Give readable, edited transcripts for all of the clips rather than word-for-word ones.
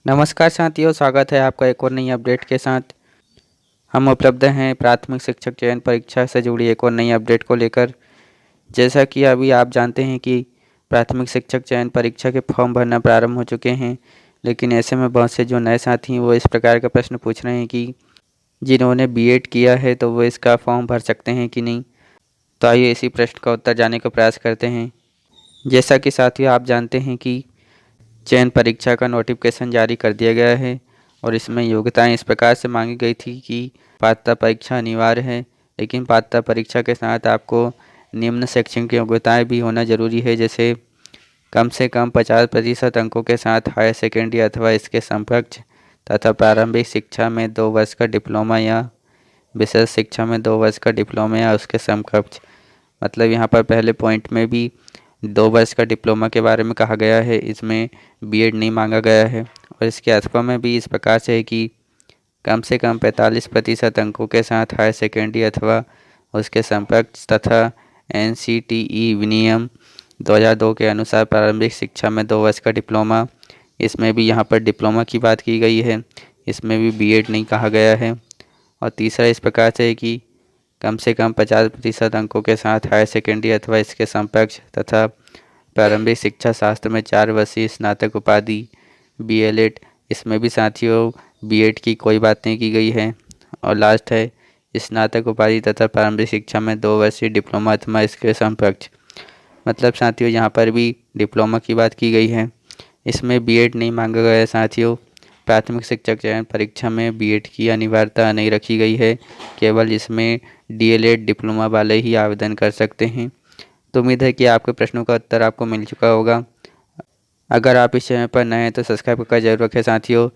नमस्कार साथियों, स्वागत है आपका एक और नई अपडेट के साथ। हम उपलब्ध हैं प्राथमिक शिक्षक चयन परीक्षा से जुड़ी एक और नई अपडेट को लेकर। जैसा कि अभी आप जानते हैं कि प्राथमिक शिक्षक चयन परीक्षा के फॉर्म भरना प्रारंभ हो चुके हैं, लेकिन ऐसे में बहुत से जो नए साथी हैं वो इस प्रकार का प्रश्न पूछ रहे हैं कि जिन्होंने बीएड किया है तो वो इसका फॉर्म भर सकते हैं कि नहीं। तो आइए इसी प्रश्न का उत्तर जानने का प्रयास करते हैं। जैसा कि साथियों आप जानते हैं कि चयन परीक्षा का नोटिफिकेशन जारी कर दिया गया है और इसमें योग्यताएं इस प्रकार से मांगी गई थी कि पात्रता परीक्षा अनिवार्य है, लेकिन पात्रता परीक्षा के साथ आपको निम्न शैक्षणिक योग्यताएं भी होना जरूरी है। जैसे कम से कम 50% अंकों के साथ हायर सेकेंडरी अथवा इसके समकक्ष तथा प्रारंभिक शिक्षा में 2 वर्ष का डिप्लोमा या विशेष शिक्षा में 2 वर्ष का डिप्लोमा या उसके समकक्ष। मतलब यहाँ पर पहले पॉइंट में भी 2 वर्ष का डिप्लोमा के बारे में कहा गया है, इसमें बीएड नहीं मांगा गया है। और इसके अथवा में भी इस प्रकार से है कि कम से कम 45% अंकों के साथ हायर सेकेंडरी अथवा उसके समकक्ष तथा एनसीटीई विनियम 2002 के अनुसार प्रारंभिक शिक्षा में 2 वर्ष का डिप्लोमा। इसमें भी यहाँ पर डिप्लोमा की बात की गई है, इसमें भी बीएड नहीं कहा गया है। और तीसरा इस प्रकार से है कि कम से कम 50% अंकों के साथ हायर सेकेंडरी अथवा इसके समकक्ष तथा प्रारंभिक शिक्षा शास्त्र में 4 वर्षीय स्नातक उपाधि बीएलएड। इसमें भी साथियों बीएड की कोई बात नहीं की गई है। और लास्ट है स्नातक उपाधि तथा प्रारंभिक शिक्षा में 2 वर्षीय डिप्लोमा अथवा इसके समकक्ष। मतलब साथियों यहाँ पर भी डिप्लोमा की बात की गई है, इसमें बीएड नहीं मांगा गया है। साथियों प्राथमिक शिक्षक चयन परीक्षा में बीएड की अनिवार्यता नहीं रखी गई है, केवल इसमें डीएलएड डिप्लोमा वाले ही आवेदन कर सकते हैं। तो उम्मीद है कि आपके प्रश्नों का उत्तर आपको मिल चुका होगा। अगर आप इस चैनल पर नए हैं तो सब्सक्राइब करके जरूर रखें साथियों,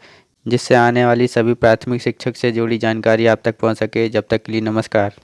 जिससे आने वाली सभी प्राथमिक शिक्षक से जुड़ी जानकारी आप तक पहुंच सके। जब तक के लिए नमस्कार।